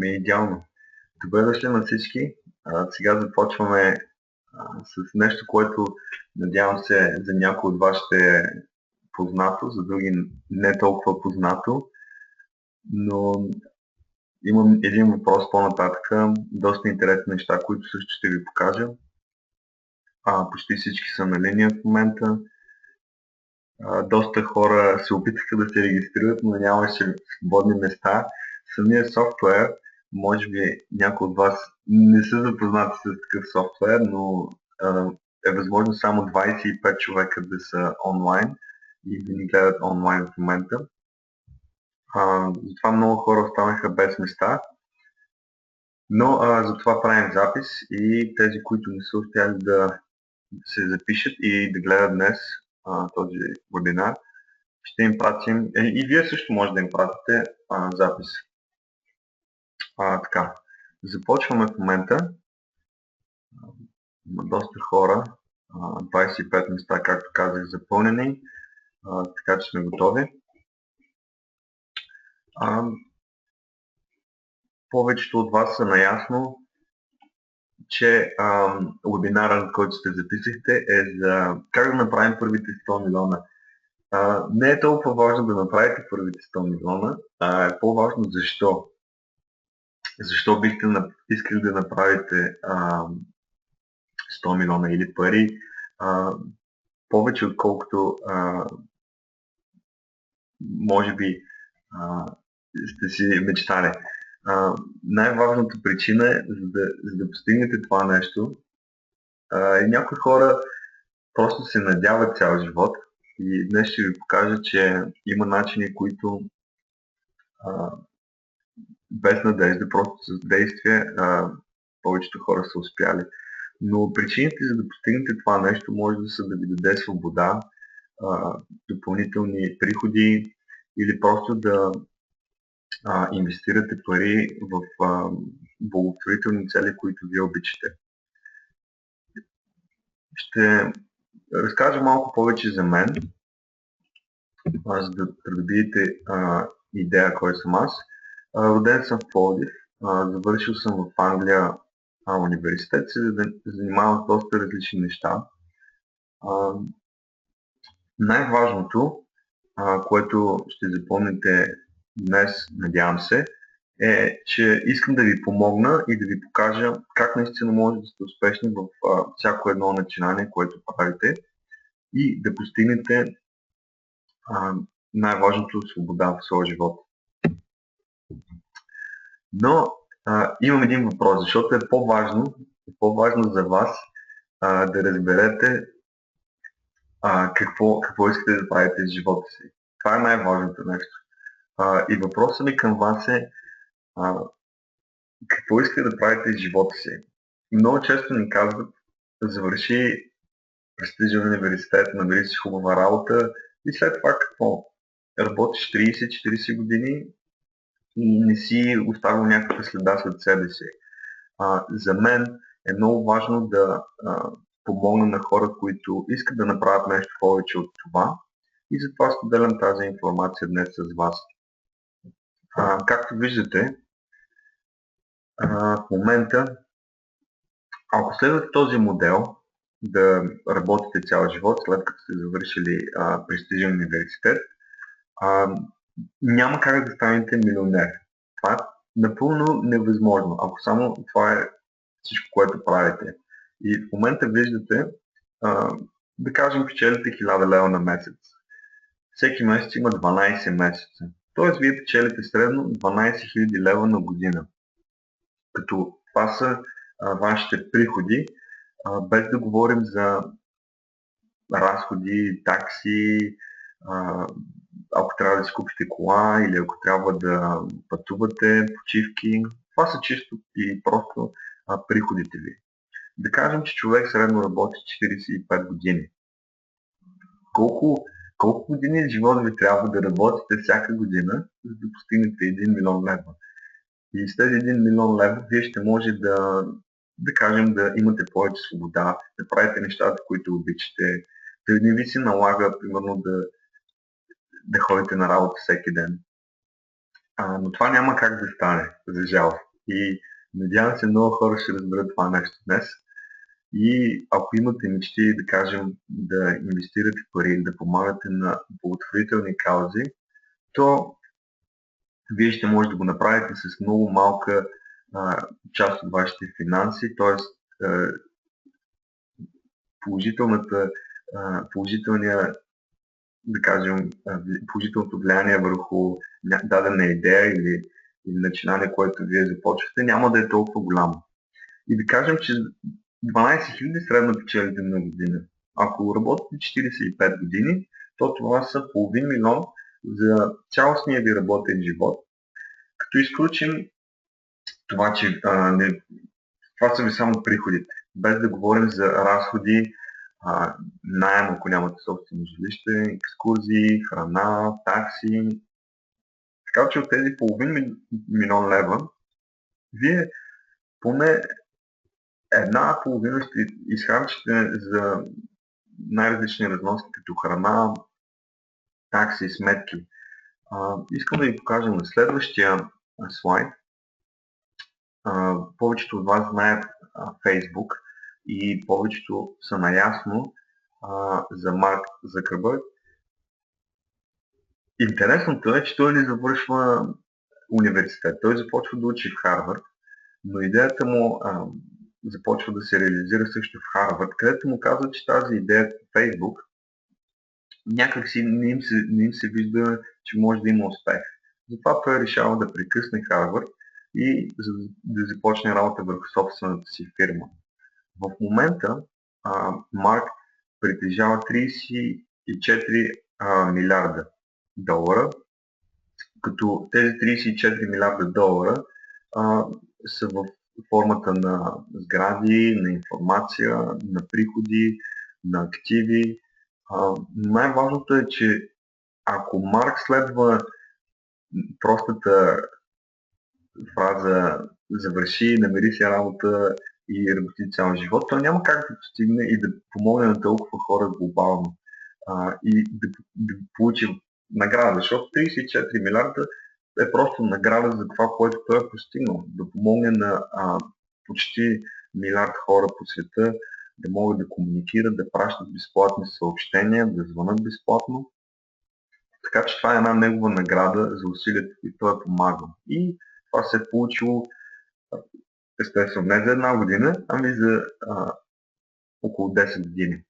Идеално. Добре дошли на всички. Сега започваме с нещо, което надявам се за някои от вас ще е познато, за други не толкова познато, но имам един въпрос по-нататък. Доста интересни неща, които също ще ви покажа. Почти всички са на линия в момента. Доста хора се опитаха да се регистрират, но нямаше свободни места. Самия софтуер, може би някои от вас не са запознати с такъв софтуер, но е възможно само 25 човека да са онлайн и да ни гледат онлайн в момента. Затова много хора останаха без места, но затова правим запис и тези, които не са успяли да се запишат и да гледат днес този вебинар, ще им пратим, и вие също може да им пратите запис. Така, започваме в момента. Има доста хора, 25 места, както казах, запълнени, така че сме готови. Повечето от вас са наясно, че вебинарът, на който сте записахте, е за как да направим първите 100 милиона. Не е толкова важно да направите първите 100 милиона, а е по-важно защо. Защо бихте искали да направите 100 милиона или пари повече отколкото може би сте си мечтали. Най-важната причина е, за да постигнете това нещо, и някои хора просто се надяват цял живот, и днес ще ви покажа, че има начини, които без надежда, просто с действие, повечето хора са успяли. Но причините за да постигнете това нещо може да са да ви даде свобода, допълнителни приходи или просто да инвестирате пари в благотворителни цели, които вие обичате. Ще разкажа малко повече за мен, за да придобиете идея кой съм аз. Роден съм в Пловдив, завършил съм в Англия университет, се занимавам с доста различни неща. Най-важното, което ще запомните днес, надявам се, е, че искам да ви помогна и да ви покажа как наистина може да сте успешни в всяко едно начинание, което правите и да постигнете най-важното свобода в своя живот. Но имам един въпрос, защото е по-важно за вас да разберете какво искате да правите с живота си. Това е най-важното нещо. И въпросът ми към вас е какво искате да правите с живота си. Много често ни казват завърши престижен университет, намери си хубава работа и след това какво? Работиш 30-40 години и не си оставил някаква следа след себе си. За мен е много важно да помогна на хора, които искат да направят нещо повече от това, и затова споделям тази информация днес с вас. Както виждате, в момента, ако следвате този модел да работите цял живот, след като сте завършили престижен университет, няма как да станете милионер. Това е напълно невъзможно, ако само това е всичко, което правите. И в момента виждате, да кажем, печелите 1000 лева на месец. Всеки месец има 12 месеца. Тоест, вие печелите средно 12 000 лева на година. Като това са вашите приходи, без да говорим за разходи, такси, ако трябва да си купите кола или ако трябва да пътувате, почивки. Това са чисто и просто приходите ви. Да кажем, че човек средно работи 45 години. Колко години живота ви трябва да работите всяка година, за да постигнете 1 милион лева? И с тези 1 милион лева вие ще може да кажем, да имате повече свобода, да правите нещата, които обичате, да не ви се налага, примерно, да ходите на работа всеки ден. Но това няма как да стане, за жалост. И надявам се, много хора ще разберат това нещо днес. И ако имате мечти, да кажем, да инвестирате пари или да помагате на благотворителни каузи, то вие ще можете да го направите с много малка част от вашите финанси, т.е. положителния, да кажем, положителното влияние върху дадена идея или начинание, което вие започвате, няма да е толкова голямо. И да кажем, че 12 000 средно печелите на година. Ако работите 45 години, то това са половин милион за цялостния ви работен живот. Като изключим това, че това са ви само приходите, без да говорим за разходи, наем, ако нямате собствено жилище, екскурзии, храна, такси. Така че от тези половин милион лева, вие поне една половина ще изхарчите за най-различни разноски, като храна, такси, сметки. Искам да ви покажа на следващия слайд. Повечето от вас знаят Facebook и повечето са наясно за Марк Закърбърг. Интересното е, че той не завършва университет. Той започва да учи в Харвард, но идеята му започва да се реализира също в Харвард, където му казва, че тази идея в Facebook някакси не им се вижда, че може да има успех. Затова той решава да прекъсне Харвард и да започне работа върху собствената си фирма. В момента Марк притежава 34 милиарда долара, като тези 34 милиарда долара са в формата на сгради, на информация, на приходи, на активи. Най-важното е, че ако Марк следва простата фраза завърши, намери си работа и работи цял живот, той няма как да постигне и да помогне на толкова хора глобално и да получи награда, защото 34 милиарда е просто награда за това, което той е постигнал. Да помогне на почти милиард хора по света да могат да комуникират, да пращат безплатни съобщения, да звънат безплатно. Така че това е една негова награда за усилията, които той е помагал. И това се е получило естествено не за една година, ами за около 10 години.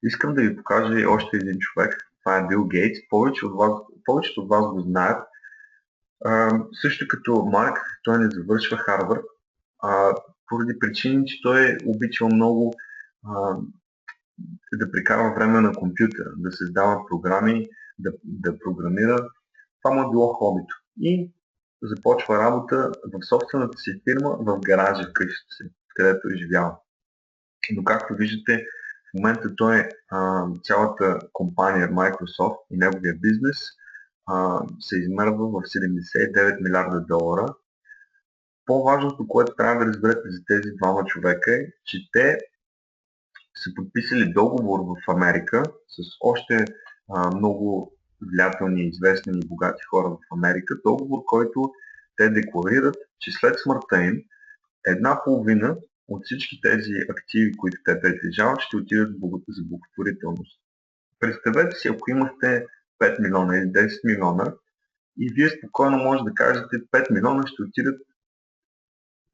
Искам да ви покажа и още един човек. Това е Бил Гейтс. Повечето от вас го знаят. Също като Марк, той не завършва Харвард, поради причини, че той е обичал много да прекарва време на компютъра, да създава програми, да програмира. Това му е било хобито. И започва работа в собствената си фирма в гаража в къщата си, където е живял. Но както виждате, в момента той цялата компания Microsoft и неговия бизнес се измерва в 79 милиарда долара. По-важното, което трябва да разберете за тези двама човека е, че те са подписали договор в Америка с още много влиятелни, известни и богати хора в Америка. Договор, който те декларират, че след смъртта им една половина от всички тези активи, които те притежават, ще отидат за благотворителност. Представете си, ако имахте 5 милиона или 10 милиона и вие спокойно може да кажете 5 милиона ще отидат,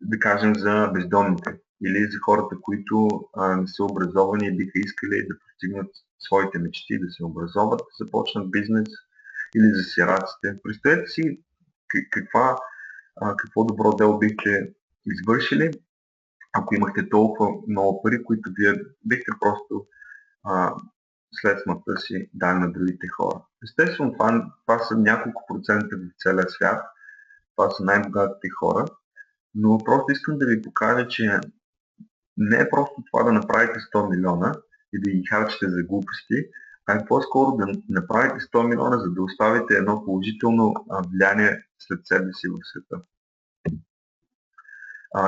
да кажем, за бездомните или за хората, които не са образовани и биха искали да постигнат своите мечти, да се образоват, да започнат бизнес или за сираците. Представете си какво добро дело бихте извършили, ако имахте толкова много пари, които вие бихте просто след смъртта си дали на другите хора. Естествено, това са няколко процента в целия свят, това са най-богатите хора, но просто искам да ви покажа, че не е просто това да направите 100 милиона и да ги харчите за глупости, а е по-скоро да направите 100 милиона, за да оставите едно положително влияние след себе си в света.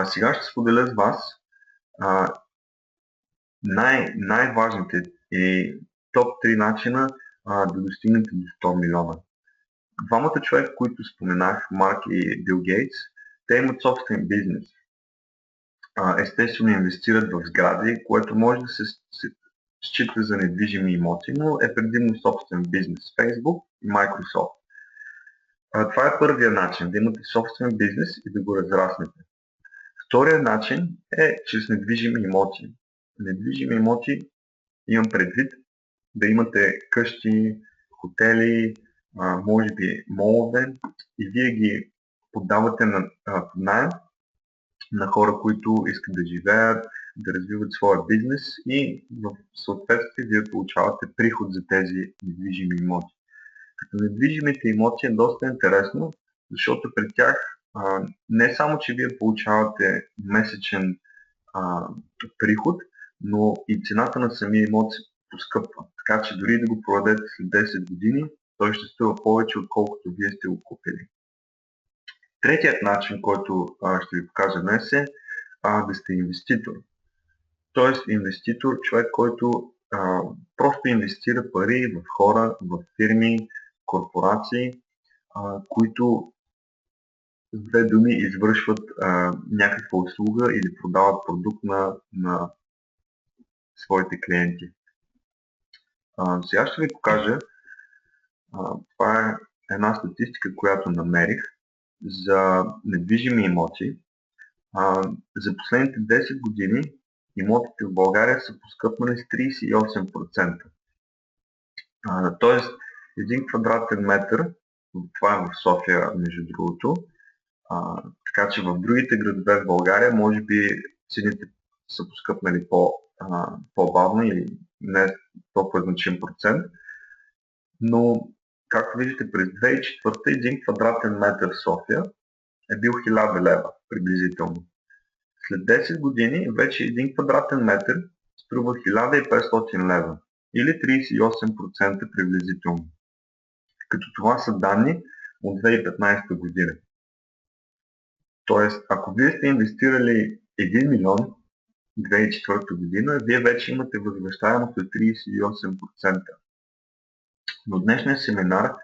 Сега ще споделя с вас най-важните и топ 3 начина да достигнете до 100 милиона. Двамата човека, които споменах, Марк и Бил Гейтс, те имат собствен бизнес. Естествено инвестират в сгради, което може да се счита за недвижими имоти, но е предимно собствен бизнес. Facebook и Microsoft. Това е първият начин, да имате собствен бизнес и да го разраснете. Вторият начин е чрез недвижими имоти. Недвижими имоти имам предвид да имате къщи, хотели, може би молове и вие ги поддавате под наем на хора, които искат да живеят, да развиват своя бизнес и в съответствие вие получавате приход за тези недвижими имоти. Като недвижимите имоти е доста интересно, защото при тях не само, че вие получавате месечен приход, но и цената на самия имот се поскъпва. Така че дори да го продадете след 10 години, той ще струва повече, отколкото вие сте го купили. Третият начин, който ще ви покажа днес е да сте инвеститор. Тоест инвеститор, човек, който просто инвестира пари в хора, в фирми, корпорации, които с две думи извършват някаква услуга или продават продукт на своите клиенти. Сега ще ви покажа, това е една статистика, която намерих за недвижими имоти. За последните 10 години имотите в България са поскъпнали с 38%. Тоест, един квадратен метър, това е в София, между другото, така че в другите градове в България, може би цените са поскъпнали по-бавно или не толкова значим процент, но както виждате през 2004 един квадратен метър в София е бил 1000 лева приблизително. След 10 години вече един квадратен метър струва 1500 лева или 38% приблизително. Като това са данни от 2015 година. Тоест, ако вие сте инвестирали 1 милион 2004 година, вие вече имате възвръщаемост от 38%. Но днешният семинар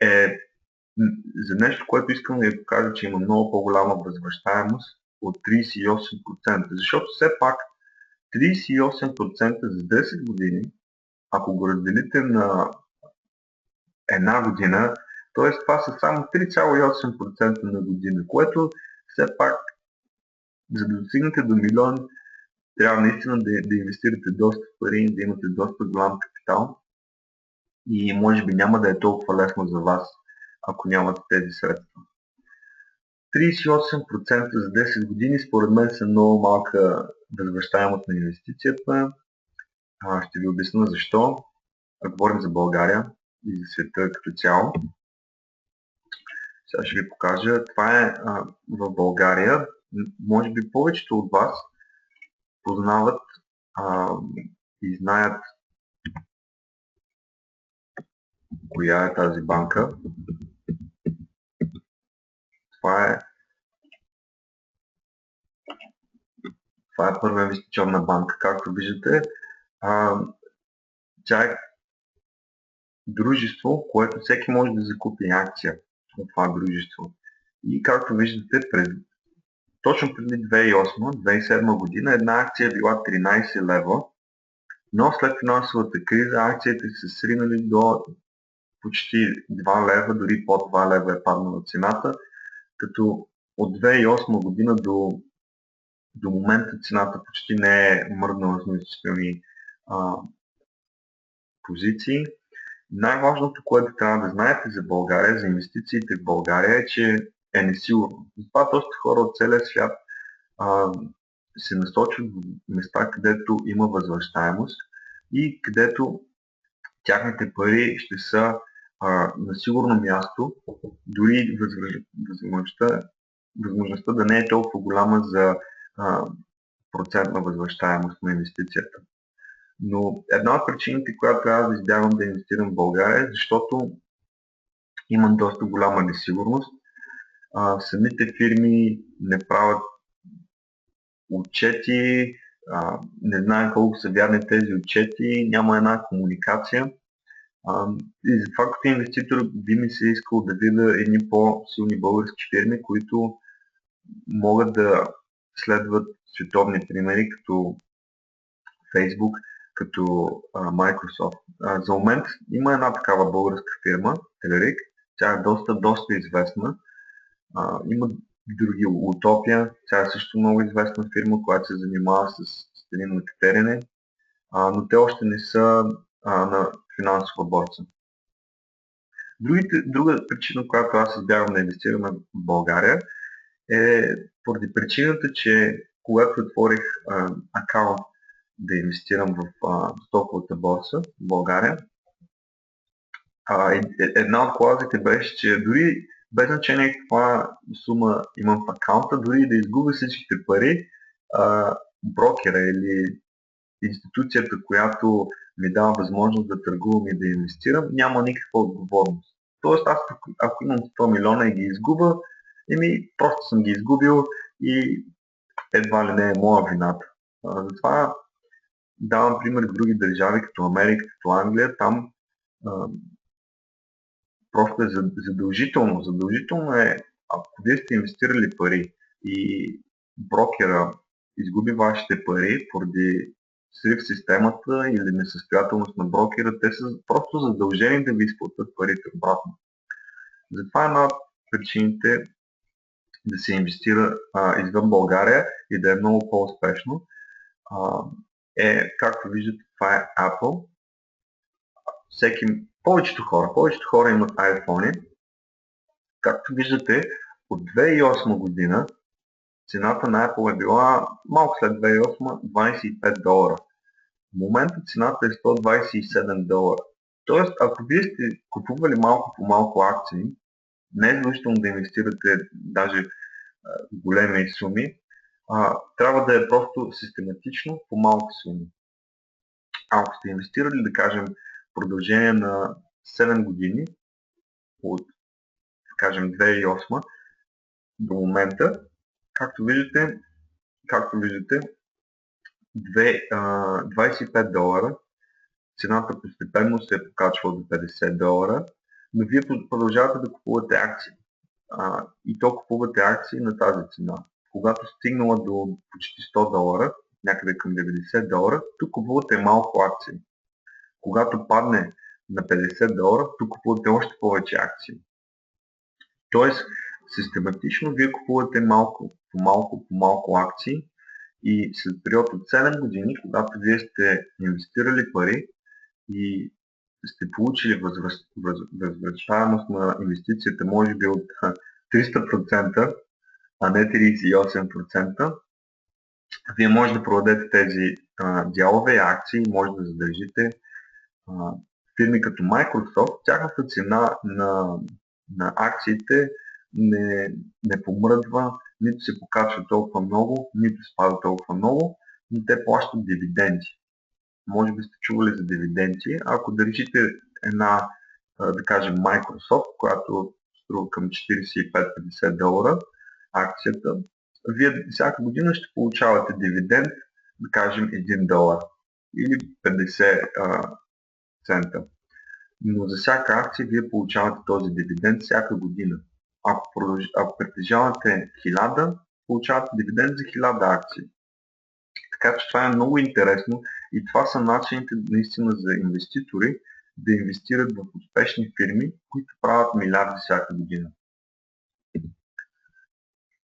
е за нещо, което искам да ви покажа, че има много по-голяма възвръщаемост от 38%. Защото все пак 38% за 10 години, ако го разделите на една година, т.е. това са само 3,8% на година, което все пак, за да достигнете до милион, трябва наистина да инвестирате доста пари, да имате доста голям капитал и може би няма да е толкова лесно за вас, ако нямате тези средства. 38% за 10 години според мен са много малка възвръщаемост на инвестицията. Ще ви обясня защо. Говорим за България и за света като цяло. Сега ще ви покажа. Това е в България. Може би повечето от вас познават и знаят коя е тази банка. Това е Първа инвестиционна банка. Както виждате, тя е дружество, което всеки може да закупи акция от това дружество. И както виждате, точно преди 2008-2007 година една акция е била 13 лева, но след финансовата криза акциите са сринали до почти 2 лева, дори под 2 лева е паднала цената, като от 2008 година до момента цената почти не е мръднала с значителни позиции. Най-важното, което трябва да знаете за България, за инвестициите в България е, че е несигурно. Затова доста хора от целия свят се насочват в места, където има възвръщаемост и където тяхните пари ще са на сигурно място, дори възможността да не е толкова голяма за процентна възвръщаемост на инвестицията. Но една от причините, която трябва да избягвам да инвестирам в България е, защото има доста голяма несигурност. Самите фирми не правят отчети, не знаем колко са вярни тези отчети, няма една комуникация. И затова като инвеститор би ми се искал да видя едни по-силни български фирми, които могат да следват световни примери, като Facebook, като Microsoft. За момент има една такава българска фирма, Телерик. Тя е доста известна. Има други, Утопия, тя е също много известна фирма, която се занимава с стени на катерене, но те още не са на финансова борса. Друга причина, която аз избягвам да инвестирам в България, е поради причината, че когато отворих акаунт да инвестирам в стоковата борса в България, една от клаузите беше, че дори без значение каква сума имам в акаунта, дори да изгубя всичките пари, брокера или институцията, която ми дава възможност да търгувам и да инвестирам, няма никаква отговорност. Тоест аз ако имам 100 милиона и ги изгубя, просто съм ги изгубил и едва ли не е моя вината. Затова давам пример с други държави, като Америка, като Англия, там просто е задължително. Задължително е, ако вие сте инвестирали пари и брокера изгуби вашите пари поради срив в системата или несъстоятелност на брокера, те са просто задължени да ви изплатят парите обратно. Затова е една от причините да се инвестира извън България и да е много по-успешно. Както виждате, това е Apple. Повечето хора имат iPhone. Както виждате, от 2008 година цената на Apple е била малко след 2008 $25. В момента цената е $127. Тоест, ако вие сте купували малко по малко акции, не е задължително да инвестирате даже големи суми, трябва да е просто систематично по малки суми. Ако сте инвестирали, да кажем, в продължение на 7 години, от, да кажем, 2008 до момента, както виждате, $25, цената постепенно се е покачвала до $50, но вие продължавате да купувате акции. И то купувате акции на тази цена. Когато стигнала до почти $100, някъде към $90, тук купувате малко акции. Когато падне на $50, тук купувате още повече акции. Тоест, систематично вие купувате по малко акции и след период от 7 години, когато вие сте инвестирали пари и сте получили възвръщаемост на инвестицията, може би от 300%, а не 38%, вие може да продадете тези дялове и акции, може да задържите фирми като Microsoft. Тяхната цена на акциите не помръдва, нито се покачва толкова много, нито спада толкова много, но те плащат дивиденти. Може би сте чували за дивиденти. Ако държите една, да кажем, Microsoft, която струва към $45-50 акцията, вие всяка година ще получавате дивиденд, да кажем, $1 или 50 цента. Но за всяка акция вие получавате този дивиденд всяка година. Ако притежавате 1000, получавате дивиденд за 1000 акции. Така че това е много интересно и това са начините наистина за инвеститори да инвестират в успешни фирми, които правят милиарди всяка година.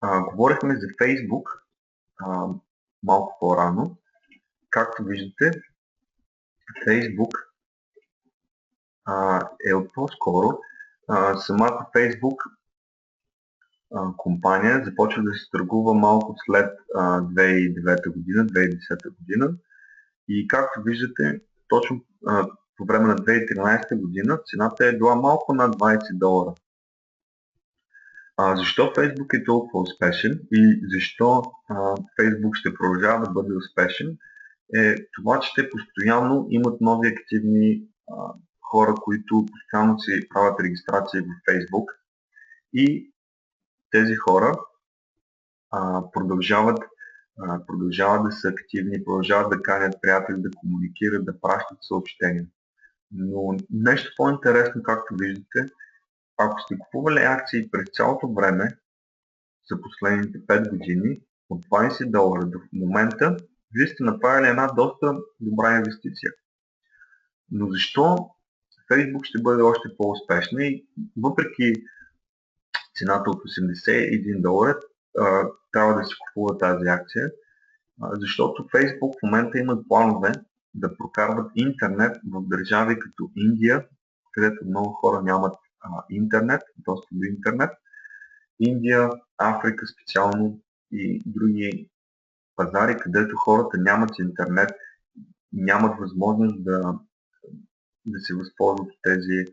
Говорихме за Facebook малко по-рано. Както виждате, Facebook е по-скоро самата Facebook компания започва да се търгува малко след 2009 година, 2010 година и както виждате, точно по време на 2013 година цената е била малко над $20. Защо Facebook е толкова успешен и защо Facebook ще продължава да бъде успешен е това, че те постоянно имат нови активни хора, които постоянно си правят регистрация в Facebook и тези хора продължават да са активни, продължават да канят приятели, да комуникират, да пращат съобщения. Но нещо по-интересно, както виждате, ако сте купували акции през цялото време, за последните 5 години, от $20 до момента, вие сте направили една доста добра инвестиция. Но защо Facebook ще бъде още по-успешна и въпреки цената от $81 трябва да се купува тази акция, защото Facebook в момента имат планове да прокарват интернет в държави като Индия, където много хора нямат интернет, достъп до интернет. Индия, Африка специално и други пазари, където хората нямат интернет, нямат възможност да се възползват от тези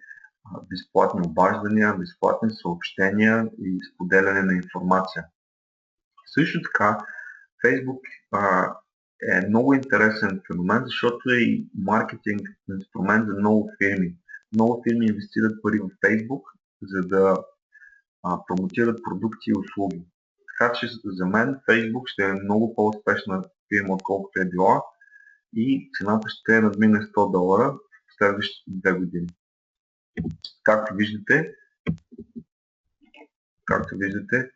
безплатни обаждания, безплатни съобщения и споделяне на информация. Също така, Facebook е много интересен феномен, защото е и маркетинг инструмент за много фирми. Много фирми инвестират пари в Facebook, за да промотират продукти и услуги. Така че за мен Facebook ще е много по-успешна фирма, отколкото е била и цената ще надмине $100 в следващите 2 години. Както виждате,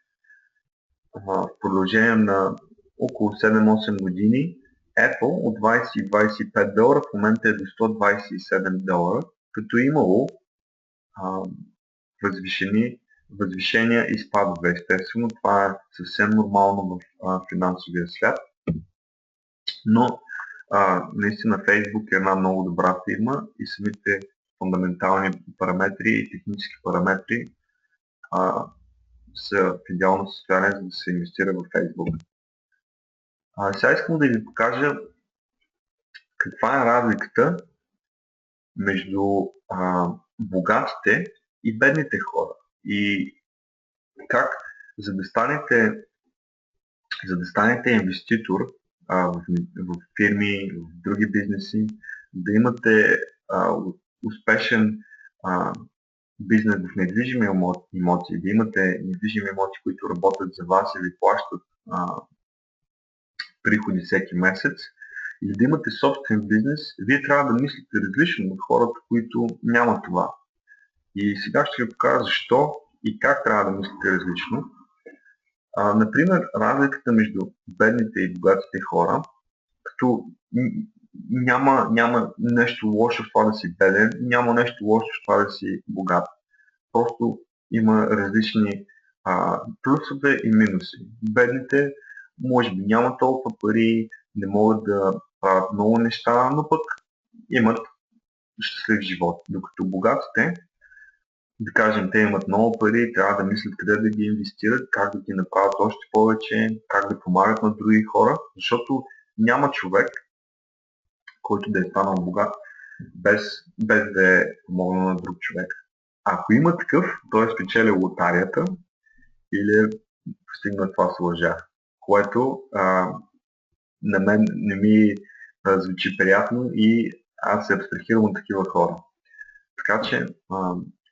в продължение на около 7-8 години Apple от $20-25 в момента е до $127, като е имало възвишения и спадове. Естествено, това е съвсем нормално в финансовия свят, но наистина Facebook е една много добра фирма и самите фундаментални параметри и технически параметри са в идеално състояние, за да се инвестира в Facebook. Сега искам да ви покажа каква е разликата между богатите и бедните хора и как за да станете инвеститор в фирми, в други бизнеси, да имате успешен бизнес в недвижими имоти, да имате недвижими имоти, които работят за вас и ви плащат приходи всеки месец, или да имате собствен бизнес, вие трябва да мислите различно от хората, които нямат това. И сега ще ви покажа защо и как трябва да мислите различно. Например, разликата между бедните и богатите хора, като няма нещо лошо в това да си беден, няма нещо лошо в това да си богат. Просто има различни плюсове и минуси. Бедните може би нямат толкова пари, не могат да правят много неща, но пък имат щастлив живот. Докато богатите, да кажем, те имат много пари, трябва да мислят къде да ги инвестират, как да ги направят още повече, как да помагат на други хора, защото няма човек, който да е станал богат, без да е помогнал на друг човек. Ако има такъв, той е спечелил лотарията или е постигнал това с лъжа, което на мен не ми звучи приятно и аз се абстрахирам от такива хора. Така че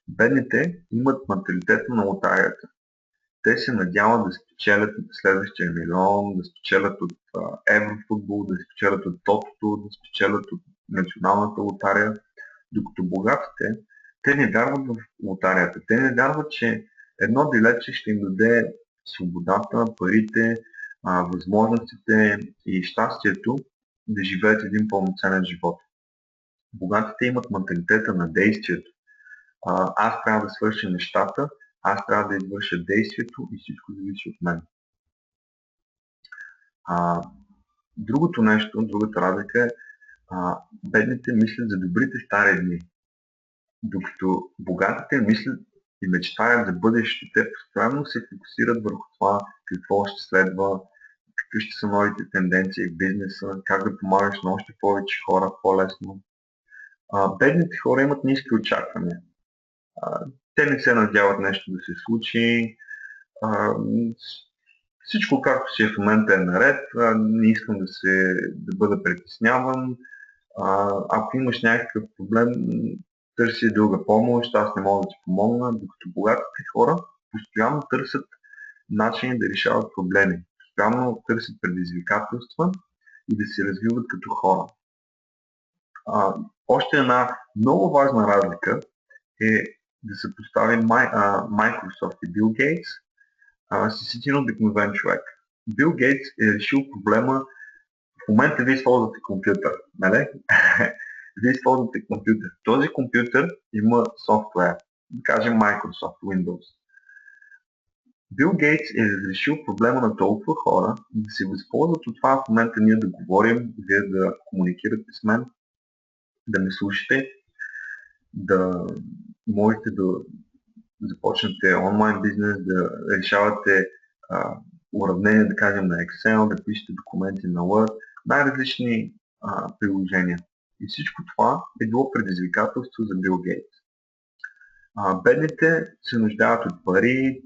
бедните имат менталитета на лотарията. Те се надяват да спечелят следващия милион, да спечелят от еврофутбол, да спечелят от тотото, да спечелят от националната лотария, докато богатите, те не вярват в лотарията. Те не вярват, че едно билетче ще им даде свободата, парите, възможностите и щастието да живеят един пълноценен живот. Богатите имат менталитета на действието. Аз трябва да свърша нещата, аз трябва да извърша действието и всичко зависи от мен. Другото нещо, другата разлика е, бедните мислят за добрите стари дни, докато богатите мислят и мечтаят за бъдещето. Те постоянно се фокусират върху това какво ще следва, какви ще са новите тенденции в бизнеса, как да помагаш на още повече хора по-лесно. Бедните хора имат ниски очаквания. Те не се надяват нещо да се случи. Всичко както си в момента е наред, не искам да бъда притесняван. Ако имаш някакъв проблем, търси друга помощ, аз не мога да ти помогна, докато богатите хора постоянно търсят начини да решават проблеми, постоянно търсят предизвикателства и да се развиват като хора. Още една Много важна разлика е да се постави Microsoft и Бил Гейтс с един обикновен човек. Бил Гейтс е решил проблема. В момента вие използвате компютър, нали? Вие използвате компютър. Този компютър има софтуер, да кажем Microsoft Windows. Бил Гейтс е разрешил проблема на толкова хора да се възползват от това в момента ние да говорим, вие да комуникирате с мен, да ме слушате, да можете да започнете онлайн бизнес, да решавате уравнения, да кажем, на Excel, да пишете документи на Word, най-различни приложения. И всичко това е било предизвикателство за Бил Гейтс. Бедните се нуждаят от пари,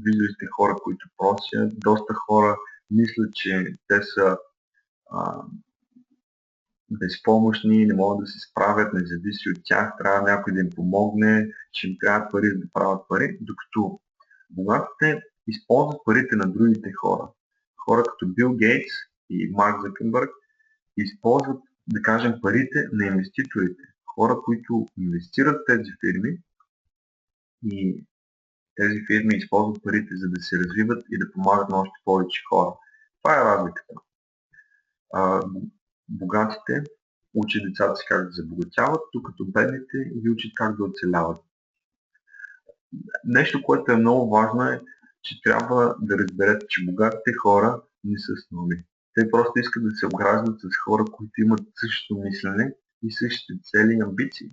виждали сте хора, които просят, доста хора мислят, че те са безпомощни, не могат да се справят, не зависи от тях, трябва някой да им помогне, че им трябва пари да правят пари, докато богатите използват парите на другите хора. Хора като Бил Гейтс и Марк Закърбърг използват, да кажем, парите на инвеститорите. Хора, които инвестират в тези фирми и тези фирми използват парите, за да се развиват и да помагат на още повече хора. Това е разликата. Богатите учат децата си как да забогатяват, докато бедните ги учат как да оцеляват. Нещо, което е много важно е, че трябва да разберете, че богатите хора не са сноби. Те просто искат да се обграждат с хора, които имат същото мислене и същите цели и амбиции.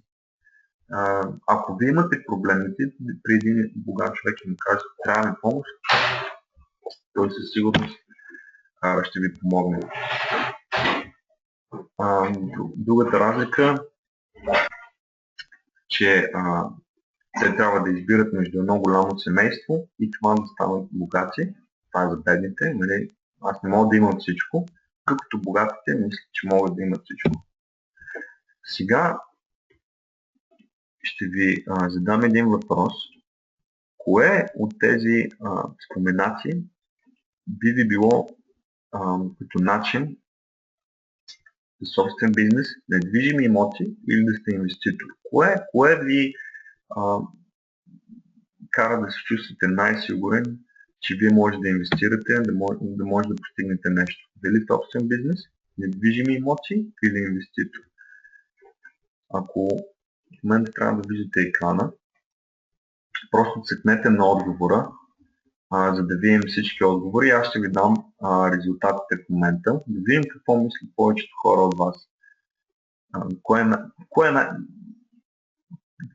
Ако вие имате проблемите, при един богат човек и му каже, трябва ми помощ, той със сигурност ще ви помогне. Другата разлика, че те трябва да избират между едно голямо семейство и това да станат богати. Това е за бедните. Нали? Аз не мога да имам всичко, докато богатите мислят, че могат да имат всичко. Сега ще ви задам един въпрос. Кое от тези споменати би ви било като начин за собствен бизнес, недвижими имоти или да сте инвеститор? Кое ви кара да се чувствате най-сигурен, че вие може да инвестирате, да може да постигнете нещо? Дали собствен бизнес, недвижими имоти или инвеститор? Ако в момента трябва да виждате екрана, просто цъкнете на отговора, за да видим всички отговори. Аз ще ви дам резултатите в момента, да видим какво мислят повечето хора от вас.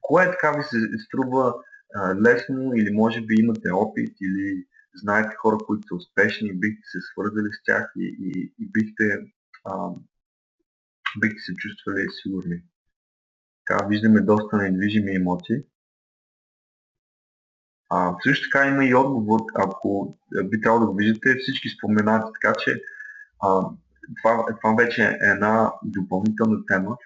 Кое така ви се струва лесно или може би имате опит или знаете хора, които са успешни и бихте се свързали с тях и бихте се чувствали сигурни. Така, виждаме доста недвижими имоти. Също така има и отговор, ако би трябвало да го виждате, всички споменати, така че това вече е една допълнителна тема.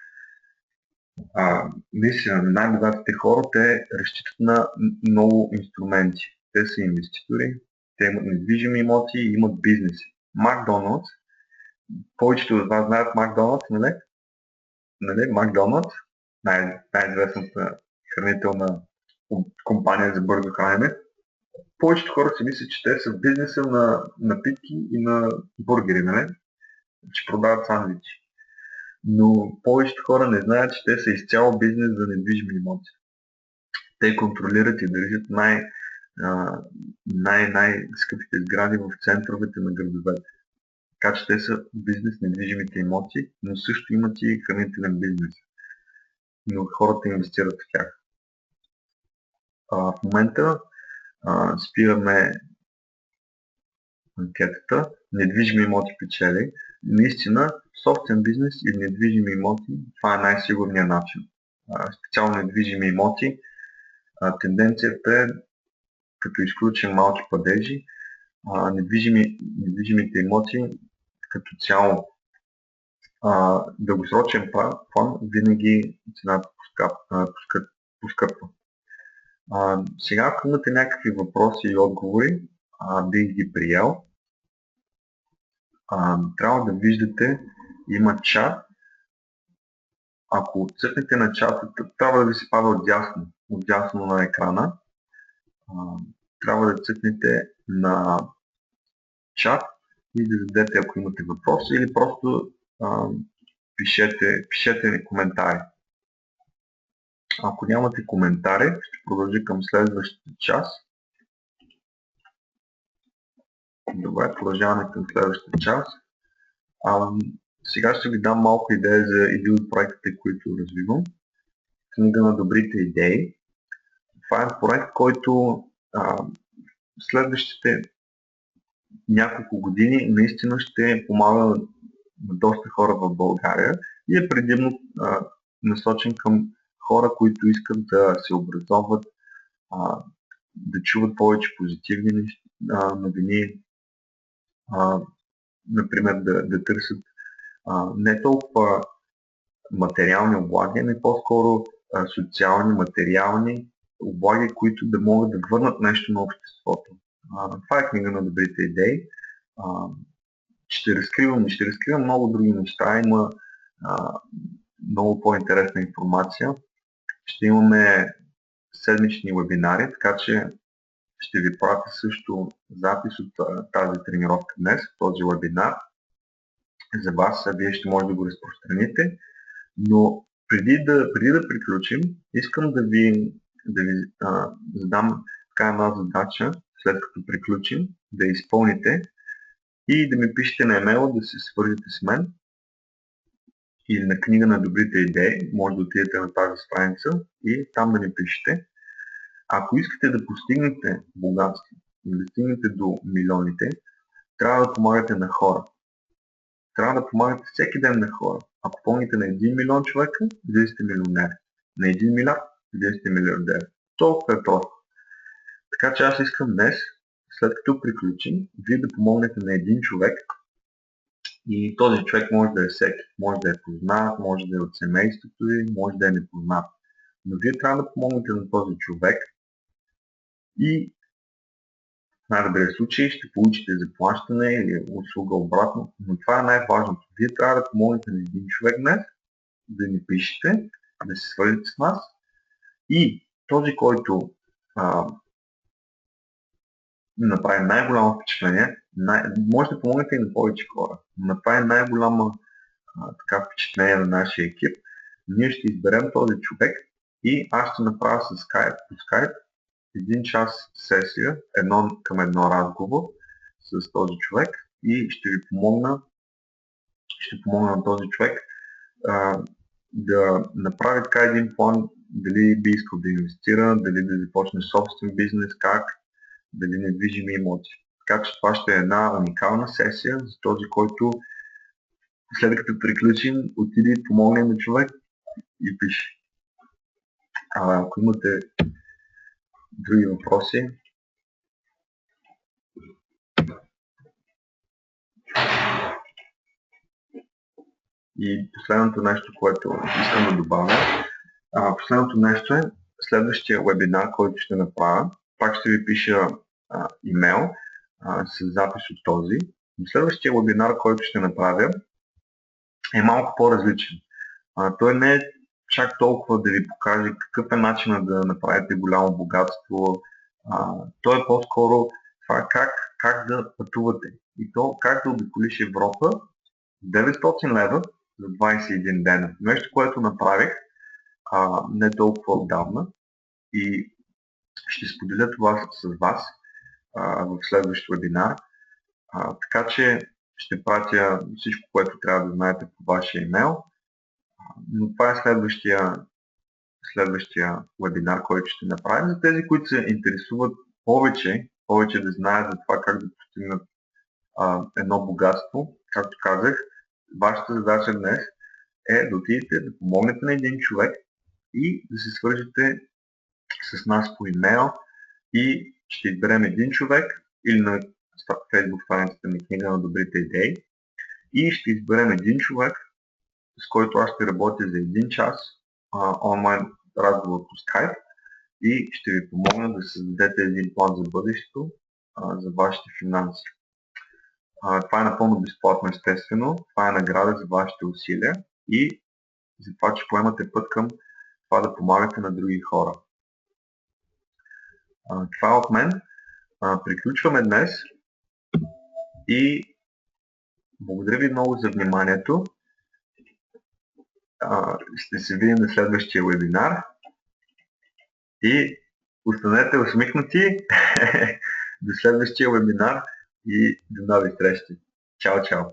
Наистина, най-богатите хора, те разчитат на много инструменти. Те са инвеститори, те имат недвижими имоти и имат бизнеси. Макдоналдс, повечето от вас знаят Макдоналдс, нали? Макдоналдс, най-известната хранителна компания за бързо хранене. Повечето хора си мислят, че те са в бизнеса на напитки и на бургери, нали? Че продават сандвичи. Но повечето хора не знаят, че те са изцяло бизнес за недвижими имоти. Те контролират и държат най-скъпите сгради в центровете на градовете. Така че те са бизнес недвижимите имоти, но също имат и хранителен бизнес. Но хората инвестират в тях. В момента спираме анкетата. Недвижими имоти печели. Наистина, собствен бизнес или недвижими имоти, това е най-сигурният начин. Специално недвижими имоти, тенденцията е, като изключим малки падежи, недвижимите имоти като цяло дългосрочен план винаги цената поскъпва. Сега, ако имате някакви въпроси и отговори, бих ги приел. Трябва да виждате, има чат Ако цъкнете на чата, трябва да ви се пада отдясно на екрана. Трябва да цъкнете на чат и да зададете, ако имате въпрос, или просто пишете ми коментари. Ако нямате коментари, ще продължа към следващата част. Добре, продължаваме към следващата част. Сега ще ви дам малко идея за един от проектите, които развивам. Книга на добрите идеи. Това е проект, който следващите няколко години наистина ще помага на доста хора в България и е предимно насочен към хора, които искат да се образоват, да чуват повече позитивни новини, например да търсят не толкова материални облаги, но по-скоро социални, материални облаги, които да могат да върнат нещо на обществото. Това е книга на добрите идеи. Ще разкривам много други неща. Има много по-интересна информация. Ще имаме седмични вебинари, така че ще ви пратя също запис от тази тренировка днес, този вебинар. За вас, вие ще може да го разпространите. Но преди да приключим, искам да ви задам така една задача, след като приключим, да изпълните и да ми пишете на емейла, да се свържете с мен или на книга на добрите идеи. Може да отидете на тази страница и там да ми пишете. Ако искате да постигнете богатство и да стигнете до милионите, трябва да помагате на хора. Трябва да помагате всеки ден на хора. Ако помните на 1 милион човека, вие сте милионер. На 1 милиард, вие сте милиардер. Толкова е просто. Така че аз искам днес, след като приключим, вие да помогнете на един човек и този човек може да е всеки. Може да е познат, може да е от семейството ви, може да е непознат. Но вие трябва да помогнете на този човек и в най-добрия случай ще получите заплащане или услуга обратно, но това е най-важното. Вие трябва да помогнете на един човек днес, да ни пишете, да се свържете с нас и този, който направи най-голямо впечатление, може да помогнете и на повече хора, направи най-голямо впечатление на нашия екип, ние ще изберем този човек и аз ще направя по Skype 1 час сесия, 1 към 1 разговор с този човек и ще помогна на този човек да направи така един план, дали би искал да инвестира, дали да започне собствен бизнес, как, дали недвижими имоти. Така че това ще е една уникална сесия за този, който след като приключим, отиде и помогне на човек и пише. Ако имате други въпроси, и последното нещо, което искам да добавя, последното нещо е следващия вебинар, който ще направя. Пак ще ви пиша имейл с запис от този. Но следващия вебинар, който ще направя, е малко по-различен. Той не е чак толкова да ви покаже какъв е начинът да направите голямо богатство. Той е по-скоро това как да пътувате. И то как да обиколиш Европа 900 лева за 21 дена. Нещо, което направих не толкова отдавна и ще споделя това с вас в следващ вебинар. Така че ще пратя всичко, което трябва да знаете по вашия имейл. Но това е следващия вебинар, който ще направим. За тези, които се интересуват повече да знаят за това как да постигнат едно богатство, както казах, вашата задача днес е да отидете, да помогнете на един човек и да се свържете с нас по имейл и ще изберем един човек или на Facebook страницата на книга на добрите идеи и ще изберем един човек, с който аз ще работя за 1 час онлайн разговор по Skype и ще ви помогна да създадете един план за бъдещето, за вашите финанси. Това е напълно безплатно, естествено. Това е награда за вашите усилия и за това, че поемате път към това да помагате на други хора. Това е от мен. Приключваме днес и благодаря ви много за вниманието. Ще се видим на следващия вебинар и останете усмихнати до следващия вебинар и до нови срещи. Чао, чао!